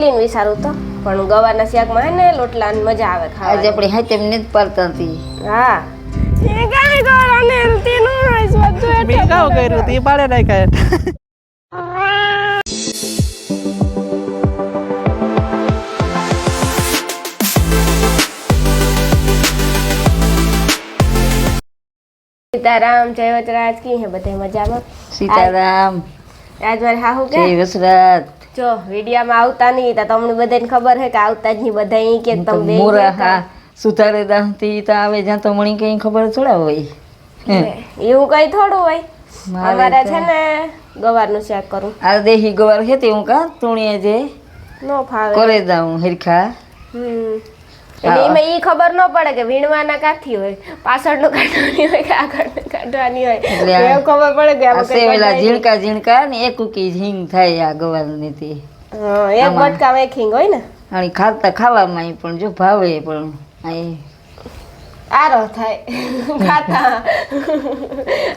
વિચારું તો પણ ગવારના શાકમાં હે ને લોટલા મજા આવે ખાવા. આજે આપણે હાથે એમને જ પાડતા હતી. હા એ કાઈ ગોરાને તીનો આઈસ વધુ એટલે બીકાવ કર્યું તી પાડે નાખ્યા. સીતારામ જય વચરાજ કી હે બધા મજામાં. સીતારામ આજ મારે હાહુ કે જય વસરાત. જો વિડિયામાં આવતા નહીં તો તમને બધાને ખબર હે કે આવતા જ નહીં બધા ઈ કે તમે બે મોરા હા સુતારે દાંતી તો આવે જ્યાં તો મણી કઈ ખબર થોડા હોય. એવું કઈ થોડું હોય. અમારે છે ને ગવારનું શાક કરું. આ દેહી ગવાર હે તે હું કા તુણીએ જે નો ફાવે કરે દાઉં હરખા. એટલે એમાં ઈ ખબર ન પડે કે વીણવાના કાથી હોય, પાછળનું કાઢવાની હોય કે આગળનું કાઢવાની હોય. એવું ખબર પડે કે આમાં કઈ સેવેલા ઝીણકા ઝીણકા ને એક ઉકી હિંગ થાય આ ગવાર ની તે. હા એક બટકા એક હિંગ હોય ને. અને ખાતા ખાવામાં પણ જો ભાવે પણ આ આરો થાય ખાતા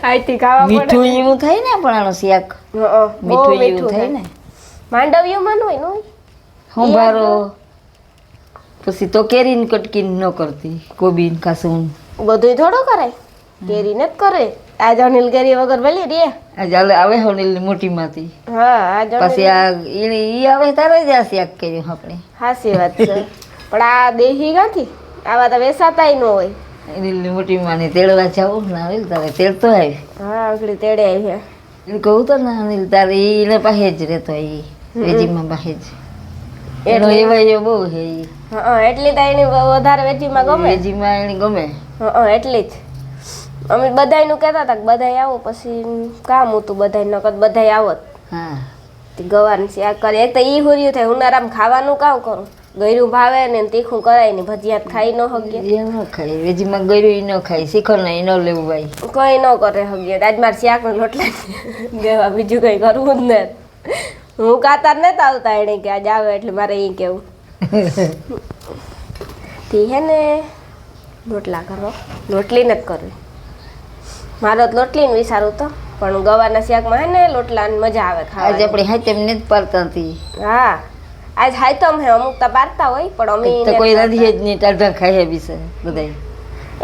આઈથી ખાવા પડે. મીઠું એવું થાય ને પણ આનો શાક મીઠું એવું થાય ને. માંડવિયું માં હોય નો સંભારો પછી તો કેરીને કટકી ન કરતી કોબીન કાસુન બધું થોડું કરાય, કેરી ને જ કરે. આ જણીલ કેરી વગર ભલી રે. આજે આવે હોનીલ મોટી માંથી. હા આ પછી આ ઈ આવે તારે જ આ શાક કર્યું આપણે. હાસી વાત છે. પણ આ દેહી ગાથી આવા તો વેસાતાય ન હોય. એની મોટી માને તેડવા જાવું ને આવે તારે તેડતો આવે. હા આગળ તેડે આવ્યા. એ કહું તો ને અનિલ તારે એને પાસે જ રહેતો એ વેજીમાં પાસે જ એનો એવાયો બહુ હે ઈ. હા એટલી તો એની વધારે વેજીમાં ગમે. વેજીમાં એની ગમે. હા એટલી જ. અમે બધાયનું કહેતા હતા કે બધાય આવો પછી કામ હતું બધાય નકર બધાય આવત. હા ગવારનું શાક કરે. એક તો ઈ હુર્યું થાય ઉનાળામાં ખાવાનું કામ કરું. ગયરું ભાવે ને તીખું કરાય ને ભજીયાત ખાઈ ન હગે. એ ન ખાય વેજીમાં ગયરું ન ખાય શીખર ને ન લેવું ભાઈ કઈ ન કરે હગે. આજ મારે શાકનો લોટલા દેવા બીજું કઈ કરવું જ ને. હું કાતાર નતા આવતા એને કે આજ આવે એટલે મારે ઈ કેવું તી હે ને લોટલા કરો. લોટલી ને જ કરવી મારો તો લોટલી ને વિચારું તો પણ ગવારના શાકમાં હે ને લોટલા મજા આવે ખાવા. આજે આપણે હાથે એમને જ પાડતા હતી. હા આજ હાઈતમ હે અમુક તો પાડતા હોય પણ અમે તો કોઈ નથી જ નહીં ટાઢા ખાય બિસે બધાય.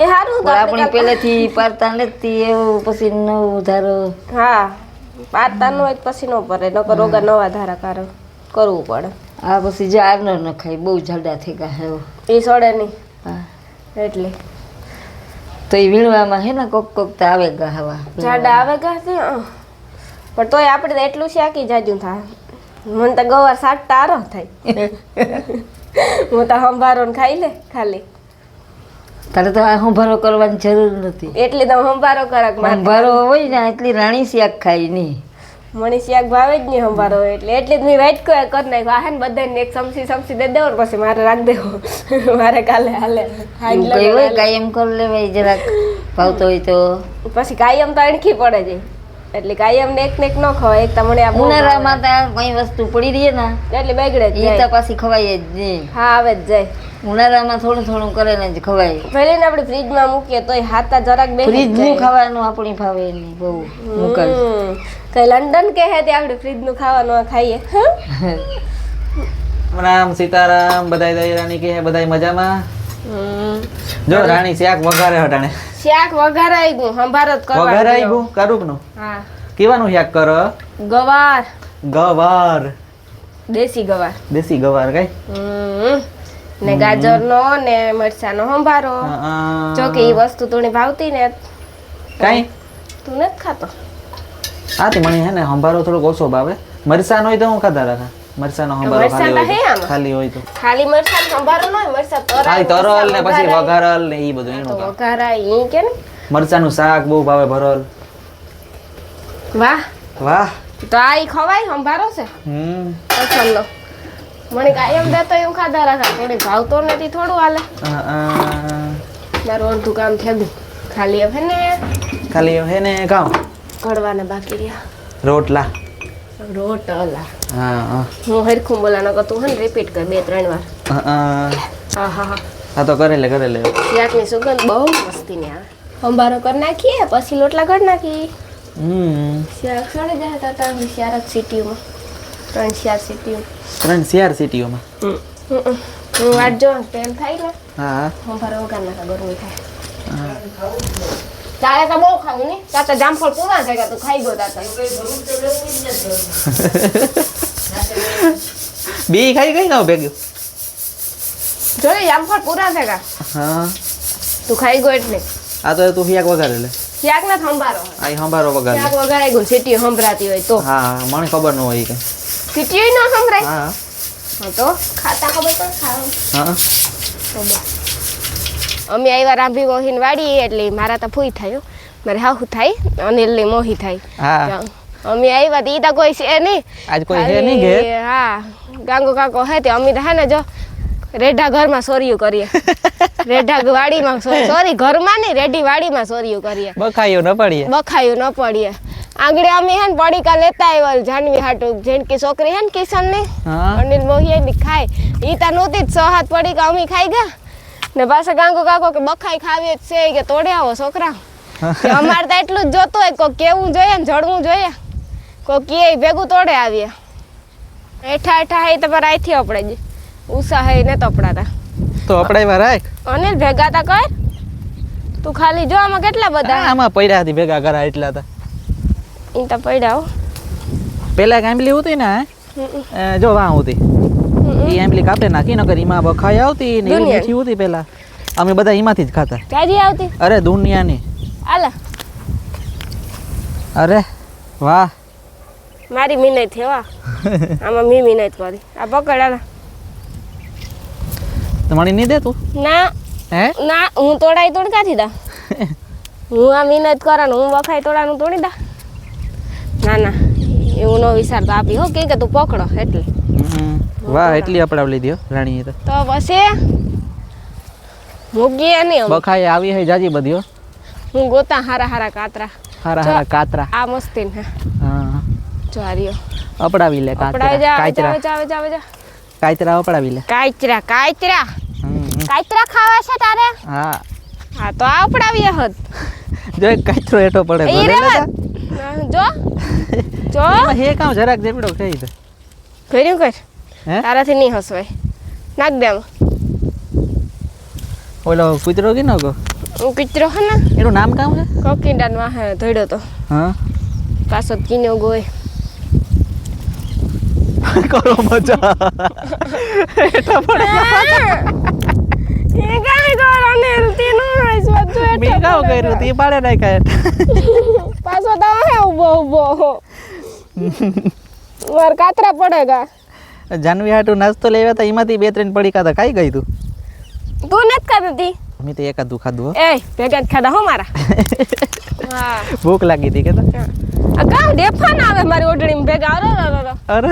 એ સારું તો આપણે પહેલેથી પાડતા નથી એવું પછી નવું ધારો. હા પાડતા ન હોય પછી ન પડે નકર રોગા નવા ધારા કારણ કરવું પડે. આ પછી જાર ન ખાય બહુ જાડા થઈ ગયા હે એ સડે નહીં. હા એટલે તો એ વીણવામાં હે ને કોક કોક તો આવે ગા હવા જાડા આવે ગા છે પણ તોય આપણે તો એટલું શાકી જાજુ થાય. મને તો ગવાર સાટતા આરો થાય. હું તો સંભારો ને ખાઈ લે ખાલી. તારે તો આ સંભારો કરવાની જરૂર નથી. એટલી તો સંભારો કરાક સંભારો હોય ને એટલી રાણી શાક ખાઈ નહીં. મને શાક ભાવે જ નહીં સંભારો એટલે એટલી જ મેં વાઈટ કરી નાખ્યું. આ હે ને બધાને એક સમસી દે દેવો પછી મારે રાખ દેવો. મારે કાલે હાલે કઈ હોય કાયમ કરી લેવાય જરાક ભાવતો હોય તો. પછી કાયમ તો અણખી પડે છે એટલે કાયમ ને એક ન ખવાય. એક તમને આ ઉનાળામાં તો કઈ વસ્તુ પડી રહી ને એટલે બગડે જ એ જાય. તો પાછી ખવાય જ નહીં. હા આવે જ જાય. ઉનાળામાં થોડું થોડું કરે ને જ ખવાય. ભલે ને આપણે ફ્રીજમાં મૂકીએ તોય હાથા જરાક બે ફ્રીજ નું ખાવાનું આપણી ભાવે નહીં બહુ મુકલ. કઈ લંડન કે હે તે આપણે ફ્રીજ નું ખાવાનું ખાઈએ. રામ સીતારામ બધાય દયારાની કે બધાય મજામાં. જો રાણી શાક વઘારે હટાણે. શાક વઘારાઈ ગયું સંભારો જ કરવાનો. વઘારાઈ ગયું કરુક નું. હા કેવાનું શાક કરો? ગવાર ગવાર દેશી ગવાર. દેશી ગવાર કઈ ને ગાજર નો ને મરચા નો સંભારો. જો કે ઈ વસ્તુ તુને ભાવતી ને કઈ તું નથી ખાતો. હા તે મને હે ને સંભારો થોડોક ઓછો ભાવે. મરસા નો હોય તો હું ખાતા રાખા. મરસા નો સંભારો ખાલી હોય તો ખાલી મરચા સંભારો ન હોય. મરચા ખાલી તરલ ને પછી વઘારલ ને ઈ બધું એનું કામ. વઘારા ઈ કે ને મરચા નું શાક બહુ ભાવે ભરલ. વાહ વાહ તો આ ઈ ખવાય સંભારો છે પસંદ નો. મને કાયમ દેતો એવું ખાધા રાખા. થોડી ભાવતો નથી થોડું હાલે. મારું અડધું કામ થયું ખાલી હવે ને ખાલી હે ને કામ કડવાના બાકી રહ્યા. રોટલા રોટલા હા હું હરખું બોલાનો કે તું હે ને રિપીટ કર 2-3 વાર. હા હા તો કરે લે શાકની સુગંધ બહુ મસ્તીની આવે. સંભારો કરી નાખીએ પછી લોટલા કરી નાખી. શાક સડી જાય તો શાક સીટીમાં 3-4 સીટીઓ 3-4 સિટીઓમાં હું વાટ જો તેલ થાય ને હા સંભારો વગર નાખા ગરમી થાય તારે તો બહુ ખાવું ને તાતા જામફળ પૂરા થઈ ગયા તું ખાઈ ગયો તાતા બી ખાઈ ગઈ ના ભેગ્યું જોઈ જામફળ પૂરા થઈ ગયા હા તું ખાઈ ગયો એટલે આ તો તું હિયાક વગાડે લે શાક ના સંભારો આ સંભારો વગાડે શાક વગાડાઈ ગયું સીટીઓ સંભળાતી હોય તો હા મને ખબર ન હોય કે સીટીઓ ન સંભળાય હા હા તો ખાતા ખબર પડે ખાવાનું હા તો બસ. અમે આવ્યા રાંભી મોહીન વાડી એટલે મારા તો ફૂઈ થયો મારે હાહુ થાય અનિલની મોહી થાય હા અમે આવ્યા તો ઈ તો કોઈ છે નહીં આજ કોઈ હે નહીં ઘેર ખાલી, હા ગાંગો કાકો હે તે અમે તો હે ને જો રેઢા ઘરમાં સોરિયું કરીએ રેઢા વાડીમાં સોરી ઘરમાં નહીં રેઢી વાડીમાં સોરિયું કરીએ બખાયો ન પડીએ બખાયું ન પડીએ આગળ અમે હે ને પડીકા લેતા આવ્યા જાનવી હાટુ જેનકી છોકરી હે ને કિશન ની હા અનિલ મોહી એની ખાય ઈ તા નહોતી જ 6-7 પડીકા અમે ખાઈ ગયા ને પાછા ગાંગો કાકો કે બખાઈ ખાવી જ છે કે તોડે આવો છોકરા કે અમારે તો એટલું જ જોતું હોય કોઈ કેવું જોઈએ ને જડવું જોઈએ કોઈ કે ભેગું તોડે આવીએ એઠા એઠા હે તમારે અહીંથી અપડે જ ઉષા હે ને તપડાતા તો અપડાઈવા રાખ અનિલ ભેગા તા કર તું ખાલી જો આમાં કેટલા બધા આમાં પડ્યા હતી ભેગા કરા એટલા હતા ઈ તો પડ્યા હો પેલા આંબલી હતી ને જો વાં હતી ઈ આંબલી કાપે નાખી નકર ઈમાં બખાઈ આવતી ને એવી મીઠી હતી પેલા અમે બધા ઈમાંથી જ ખાતા ક્યાંથી આવતી અરે દુનિયાની આલા અરે વાહ મારી મિનત છે વાહ આમાં મી મિનત કરી આ પકડ આલા તમારી નહીં દે તું ના હે ના હું તોડાઈ તોડકાથી દા હું આ મિનત કરાનું હું વખાઈ તોડાનું તોડી દા ના ના એવું નો વિચાર તો આપી હો કે તું પકડો એટલે વાહ એટલી અપડાવ લીધી હો રાણીએ તો તો પછી મૂકી નહીં અમે. બખાઈ આવી હે જાજી બધી હો હું ગોતા હારા હારા કાતરા હારા હારા કાતરા આ મસ્તી ને હા જો આ રહ્યો અપડાવી લે અપડાઈ કાતરા જા કાચરા જાવે જાવે જા કાચરા અપડાવી લે કાચરા કાચરા હમ. કાચરા ખાવા છે તારે હા હા તો આ ઉપડાવીએ હત જો એક કાચરો હેઠો પડે ઈ ભલે રેવા લેતા. જો જો એમાં હે કામ જરાક જેવડો કહી દે કર્યું કર હે તારાથી નહીં હસવાય નાખ દે આમાં ઓલો કૂતરો કે ન ગો હું કિચરો હે ને એનું નામ કામ છે કોકીડાન વાહે ધોડ્યો તો હા પાછો કીનો ગોય કરો મજા હેઠા પડે એ કાઈ કરને તીનો હાઈસ વધુ મેં કાવ કર્યું તી પાડે નાખ્યા પાછો તો હે ઉભો ઉભો માર કાતરા પડેગા જાનવી હાટુ નાસ્તો લેવા તા એમાંથી 2-3 પડી કાતા ખાઈ ગઈ તું તું નથી ખાતી મેં તો એકાદું ખાધું હો એ ભેગા જ ખાધા હો મારા હા ભૂખ લાગી હતી કે તો આ કામ ડેફા ના આવે મારી ઓઢણીમાં ભેગા અરે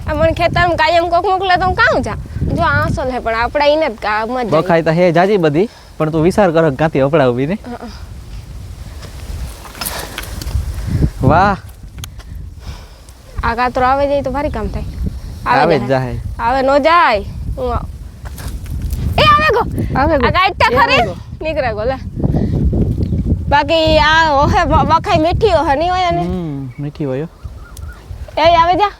આ મને ખેતરમાં કાયમ કોક મોકલે તો હું કામ જા જો આસલ હે પણ આપડા ઈને જ કામ જ બખાઈ તો હે જાજી બધી પણ તું વિચાર કરો કે કાંથી અપડાવવી ને વાહ આ કાતરો આવે જાય તો ભારી કામ થાય આવે જ જાય. જાય આવે નો જાય હું એ આવે ગો આવે આ ગાઈટા ખરી નીકળે ગો લે બાકી આ ઓહે બખાઈ મીઠી ઓહે નહીં હોય ને મીઠી હોય હો. એ આવે જા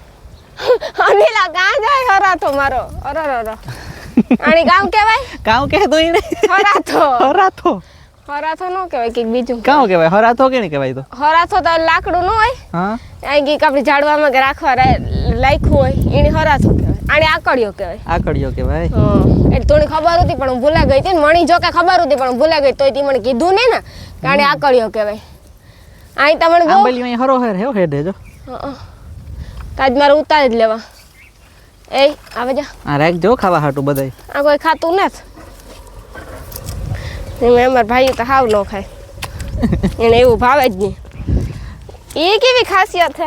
અનિલા કાં જાય હરાતો મારો અરર આની ગામ કહેવાય કાવ કે તું ઈને હરાતો હરાથો હરાતો નો કહેવાય કે બીજું કાવ કહેવાય હરાથો કે નહીં કહેવાય તો હરાતો તો લાકડું ન હોય હા આ ગીક આપણે ઝાડવામાં કે રાખવા લાખ્યું હોય એને હરાતો કહેવાય આને આકડિયો કહેવાય આકડિયો કહેવાય એટલે થોડી ખબર હતી પણ હું ભૂલા ગઈ હતી ને મણી જો કે ખબર હતી પણ હું ભૂલા ગઈ તોય તી મને કીધું ને કે આને આકડિયો કહેવાય અહીં તમને બહુ આંબલી અહીં હરો હેર હેવ હેડે જો તાજ મારે ઉતારી જ લેવા એ આવે જા આ રાખ જો ખાવા હાટું બધાય આ કોઈ ખાતું નથી મેં અમારા ભાઈ તો હાવ ન ખાય એને એવું ભાવે જ નહીં એ કેવી ખાસિયત છે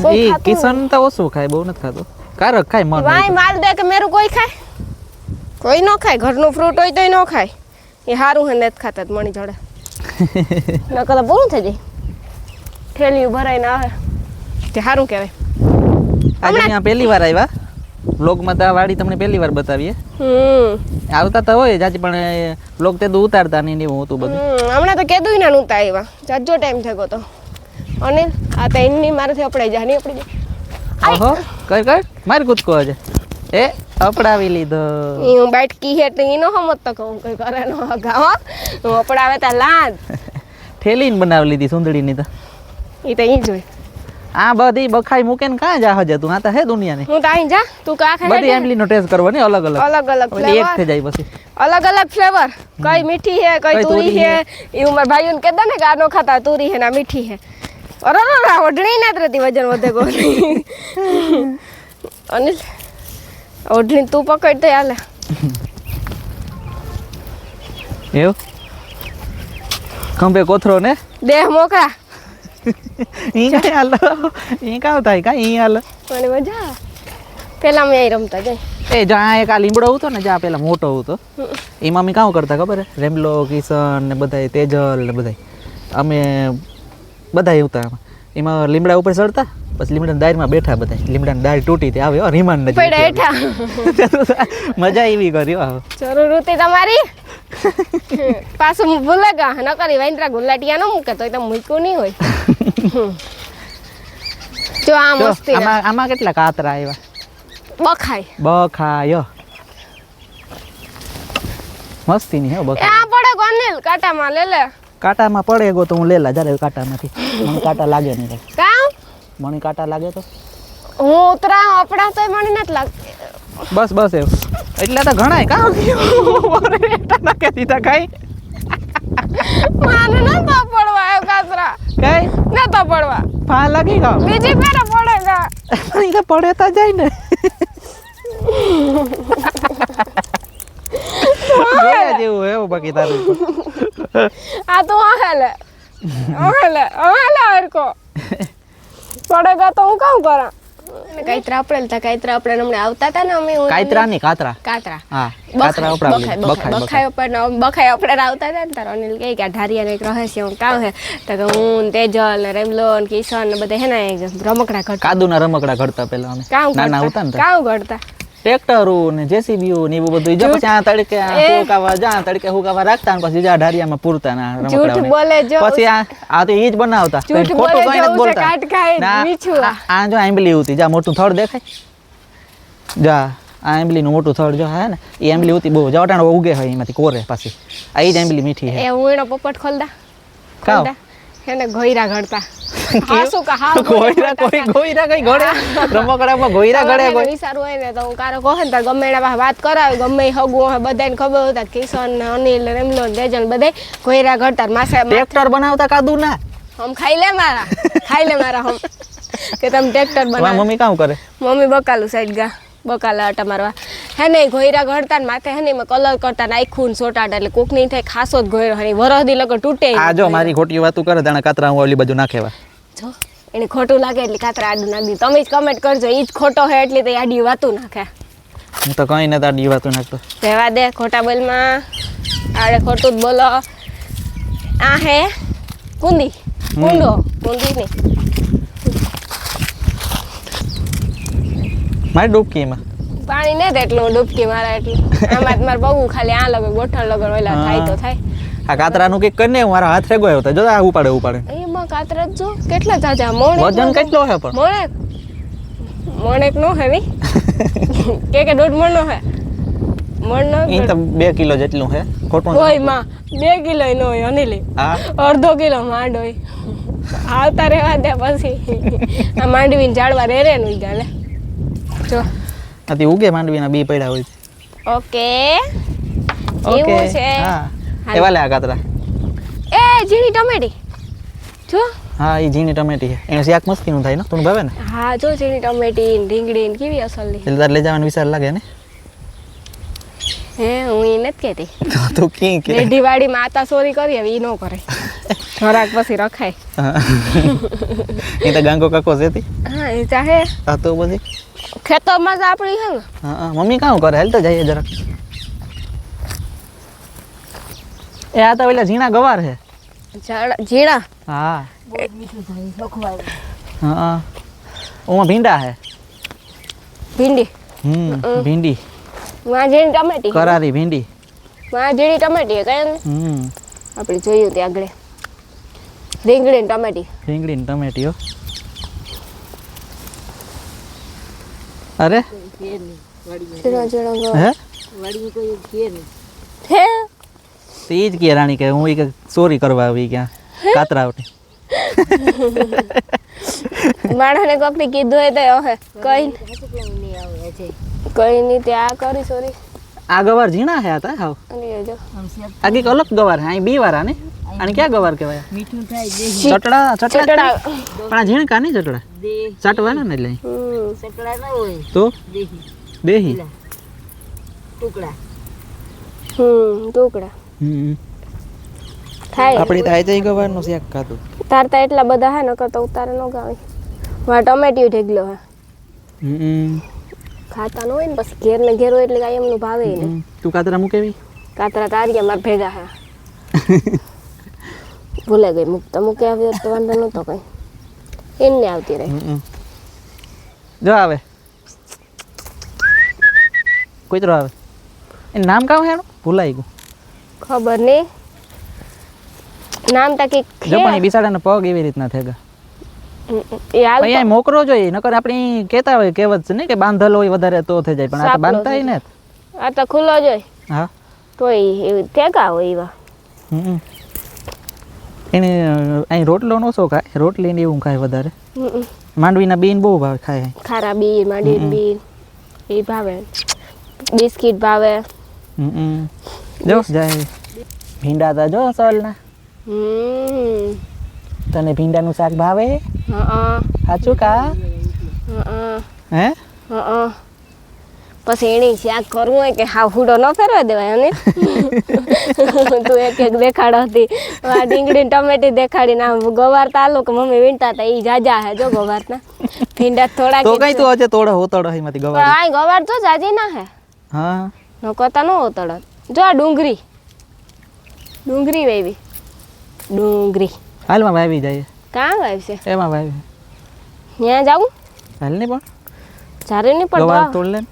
કોઈ ઈ ખાતું કિશન તો ઓછું ખાય બહુ નથી ખાતો કારક ખાય મન વાય માલ દે કે મેરું કોઈ ખાય કોઈ ન ખાય ઘરનું ફ્રૂટ હોય તોય ન ખાય એ સારું હે નથી ખાતા જ મણી જોડે નકર તો પૂરું થઈ જાય થેલીઓ ભરાઈને આવે તે સારું કહેવાય આજે અહીંયા પહેલી વાર આવ્યા વ્લોગમાં તો આ વાડી તમને પહેલી વાર બતાવીએ આવતા તો હોય જાજી પણ વ્લોગ તે તો ઉતારતા નહીં ને એવું હતું બધું હમણાં તો કીધું ને નહોતા આવ્યા જાજો ટાઈમ થયો તો અનિલ આ તો એની મારાથી અપડાઈ જા નહીં અપડી જાય ઓહો કર મારી કૂદકો હજે એ અપડાવી લીધો ઈ હું બાટકી હે તો ઈનો હમત તો કહું કઈ કરે નો ગાવ હું અપડાવે તા લાદ ઠેલીને બનાવી લીધી સુંદડીની તો ઈ તો ઈ જોઈ આ બધી બખાઈ મૂકે ને કાં જા હજે તું આ તો હે દુનિયાની હું તો અહીં જા તું કા ખાઈ બધી એમ્બલીનો ટેસ્ટ કરવો ને અલગ અલગ અલગ અલગ એટલે એક થઈ ફ્લેવર જાય પછી અલગ અલગ ફ્લેવર કઈ મીઠી હે કઈ કઈ તુરી તુરી હે એવું મારા ભાઈઓને કહેતા ને કે આ નો ખાતા તુરી હે ના મીઠી હે અરે ઓઢણી ના જ રહેતી વજન વધે કોઈ અનિલ ઓઢણી તું પકડ તો હાલે એવું ખંભે કોથરો ને દેહ મોકરા ઈ કાંઈ હાલ ઈ કાં થાય કાંઈ ઈ હાલ મને મજા આવે પેલા મેં અહીં રમતા જઈ એ જ્યાં એક આ લીમડો હતો ને જ્યાં પેલા મોટો હતો એ મમ્મી કામ કરતા ખબર હે રેમલો કિશન ને બધાય તેજલ ને બધાય અમે બધાય હતા એમાં લીમડા ઉપર ચડતા પછી લીમડાની દાયરમાં બેઠા બધા લીમડાની દાય તૂટી તે આવે રીમાન નથી પડે હેઠા મજા એવી કર્યો જરૂર હતી તમારી પાછું ભૂલે ગા ન કરી વાંદરા ગુલાટિયા ન મૂકે તો મૂક્યું નહીં હોય જો આ મસ્તી આમાં કેટલા કાતરા આવ્યા બખાય બખાયો મસ્તી ની હે એ બખા આ પડે કોનેલ કાટામાં લે લે કાંટામાં પડે ગો તો હું લેલા જ્યારે કાંટામાંથી મને કાંટા લાગે નહીં કઈ કામ મને કાંટા લાગે તો હું ઉતરા અપડા તો મને નથી લાગતી બસ એવું એટલે તો ઘણાય કામ નાખે દીધા કઈ મને નતો પડવા આવ્યો કાતરા કઈ નતો પડવા ફા લાગી ગયો બીજી ફેરે પડે ગા એ તો પડે તો જાય ને જોયા જેવું એવું બાકી તારું આ તો હલે હરકો પડે ગા તો હું કામ કરા કાઈત્રા આપણે હમણાં આવતા હતા ને અમે કાતરા ની કાતરા કાતરા હા કાતરા ઉપડાવી બખાય આપણે આવતા હતા ને તારો અનિલ કહે કે આ ઢારિયાનો એક રહસ્ય હું કામ હે તો કે હું તેજલ ને રેમલો ને કિશન ને બધા હે ને રમકડા ઘડતા કાદુના રમકડા ઘડતા પેલા અમે કામ નાના હતા ને કામ ઘડતા ટ્રેક્ટરો ને જેસીબીઓ ને એવું બધું જો પછી આ તડકે હુકાવા રાખતા ને પછી જા ઢારિયામાં પૂરતા ના જૂઠ રમકડાઓને બોલે જો પછી આ તો ઈ જ બનાવતા જૂઠ ખોટું બોલે કઈ જો નથી બોલતા કાટ ખાય ના, મીઠું આ જો આંબલી હતી જા મોટું થડ દેખાય જા આ આંબલીનું મોટું થડ જો હે ને એ આંબલી હતી બહુ જવટાણ ઉગે હોય એમાંથી કોરે પાછી આ ઈ જ આંબલી મીઠી હે એ હું એનો પોપટ ખોલતા કાવ એને ઘોયરા ઘડતા હાસુ કા હાવ ગોયરા કઈ ઘડે રમકડામાં ગોયરા ઘડે કોઈ વિચારવું હોય ને તો હું કારો કહે ને તો ગમે એના પાસે વાત કરાવે ગમે હગું હોય બધાને ખબર હતા કિશન ને અનિલ ને રેમલો ને તેજલ બધાય ઘોયરા ઘડતા માસે ટ્રેક્ટર બનાવતા કાદુ ના હમ ખાઈ લે મારા હમ કે તમે ટ્રેક્ટર તમારી બનાવો મમ્મી કામ કરે મમ્મી બકાલું સાઈડ ગા બકાલા આટા મારવા હે ને ઘોયરા ઘડતા ને માથે હે ને એમાં કલર કરતા ને આખું ને સોટાડા એટલે કોક નહીં થાય ખાસો જ ઘોયરો હે વરહદી લગર તૂટે આ જો મારી ખોટી વાતું કરે તાણે કાતરા હું ઓલી બાજુ નાખેવા જો એને ખોટું લાગે એટલે કાતરા આડું નાખી તમે જ કમેન્ટ કરજો ઈ જ ખોટો હે એટલે તો આડી વાતું નાખે હું તો કઈ નથી આડી વાતું નાખતો રહેવા દે ખોટા બોલમાં આડે ખોટું જ બોલો આ હે કુંદી કુંદી નહીં મારી ડૂબકી એમાં પાણી ને એટલું ડૂબકી મારા એટલું આમાં મારે બહુ ખાલી આ લગર ગોઠણ લગર ઓલા થાય તો થાય આ કાતરાનું કંઈક કરીને મારા હાથ રેગો આવ્યો તો જો આ ઉપાડે એમાં કાતરા જો કેટલા જાજા મોણે વજન કેટલો હે પણ મોણેક નો હે ની કે દોઢ મણ નો હે મણ નો ઈ તો 2 કિલો જેટલું હે ખોટું હોય માં 2 કિલો નો હોય અનિલ હા અડધો કિલો માંડ હોય આવતા રહેવા દે પછી આ માંડવીને ઝાડવા રે નું ગાલે જો આથી ઉગે માંડવીના બી પડ્યા હોય ઓકે ઓકે એવું છે હા એવા લે આ કાતરા એ ઝીણી ટમેટી જો હા એ ઝીણી ટમેટી છે એનું શાક મસ્તીનું થાય ને તું ભાવે ને હા જો ઝીણી ટમેટી ને રીંગણી ને કેવી અસલની એટલે તારે લઈ જવાનો વિચાર લાગે ને હે હું ઈ નથી કહેતી તું કી કે રેઢી વાડીમાં આતા ચોરી કરી હવે ઈ ન કરે ખોરાક પછી રખાય એ તો ગાંગો કાકો છે તી હા એ ચાહે આ તો બધી ખેતરમાં જ આપણી હે ને હા મમ્મી કામ કરે હાલ તો જઈએ જરાક એ આ તો પેલા ઝીણા ગવાર છે ઝીણા હા હા ઓમાં ભીંડા હે ભીંડી ભીંડી માં ઝીણી ટમેટી કરારી ભીંડી માં ઝીણી ટમેટી કઈ હમ આપણે જોયું ત્યાં આગળ રીંગણી ને ટમેટી. રીંગણી ને ટમેટી હો. અરે ઝીણો ઝીણો ગોળ. હે હે તો ઈ જ કે રાણી કે હું ઈ કે ચોરી કરવા આવી ક્યાં કાતરાવટી. માણસને કોકને કીધું હોય તો હે કઈ કઈ નહીં ત્યાં કરી સોરી આ ગવાર ઝીણા હે હતા હાવ. અને જો આ કંઈક અલગ ગવાર હે અહીં બી વાળા ને અને ક્યાં ગવાર કહેવાય મીઠું થાય દે ચટડા ચટડા ચટડા. પણ આ ઝીણકા નહીં ચટડા દે ચાટવાના ને એટલે સકડા ના હોય તો દેહી દેહી ટુકડા ટુકડા હમ થાય આપણી તો આજે ગવારનું શાક ખાધું. તારતા એટલા બધા હે નકર તો ઉતારે ન ગાવે વા ટમેટી ઢેગલો હે હમ ખાતા ન હોય ને પછી ઘેર ને ઘેર હોય એટલે કાંઈ એમનું ભાવે ને તું કાતરા મૂકેવી કાતરા તારીયા માર ભેગા હે ભૂલે ગઈ મૂકતા મૂકી આવી હોત તો વાંધો નહોતો કઈ એને આવતી રહી જો આવે કૂતરો આવે એનું નામ કામ હે એનું ભૂલાઈ ગયું. ખબર નહીં નામ તા કઈક જો પણ એ બિસાડાના પગ એવી રીતના થેગા એ હાલ અહીંયા મોકરો જોઈએ નકર આપણે કહેતા હોય કહેવત છે ને કે બાંધલ હોય વધારે તો થઈ જાય પણ આ તો સાપનો બાંધતા ને આ તો ખુલ્લો જોઈ હા તોય એવું થેગા હોય એવા હમ એને અહીં રોટલો નોસો ખાય રોટલી ને એવું ખાય વધારે હમ. માંડવીના બીન બહુ ભાવે ખાય ખારા બીન માંડી બીન એ ભાવે બિસ્કિટ ભાવે હમ જો જાય ભીંડા તા જો સોલના તને ભીંડાનું શાક ભાવે હા સાચું કા હા હે હા પછી એની શાક કરવું હોય કે હા હુડો ન ફેરવા દેવાય અને તું એક એક દેખાડ હતી આ ડુંગળી ટમેટી દેખાડી ના ગવાર તાલો કે મમ્મી વીણતા હતા એ જાજા હે જો ગવારના ભીંડા થોડા તો કઈ તું આજે તોડો હોતડો એમાંથી ગવાર આ ગવાર તો જાજી ના હે હા ન કોતા નો હોતડો જો આ ડુંગળી ડુંગળી વેવી ડુંગળી હાલમાં વાવી જાય કાં વાવશે એમાં વાવી ત્યાં જાવું હાલ નહીં પણ જ્યારે નહીં ગવાર પડતો તોડ લે ને.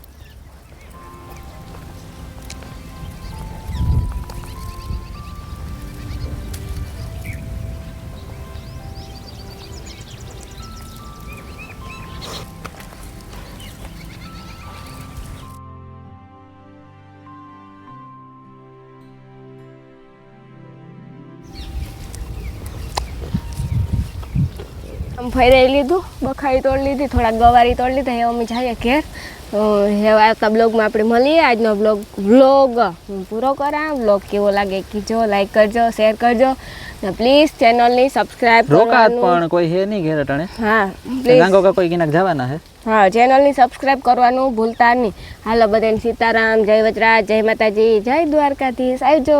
આમ ફેરાઈ લીધું બખાઈ તોડ લીધી થોડાક ગવારી તોડ લીધા હવે અમે જઈએ ઘેર હવે આવતા બ્લોગમાં આપણે મળીએ આજનો વ્લોગ હું પૂરો કરા વ્લોગ કેવો લાગે કીજો લાઈક કરજો શેર કરજો ને પ્લીઝ ચેનલની સબસ્ક્રાઈબ રોકાત કરવાનું પણ કોઈ હે નહીં ઘેર અટાણે હા પ્લીઝ ગાંગો કા કોઈ કિનાક જવાના હે હા ચેનલની સબસ્ક્રાઈબ કરવાનું ભૂલતા નહીં હાલો બધાને સીતારામ જય વજરાજ જય માતાજી જય દ્વારકાધીશ આવજો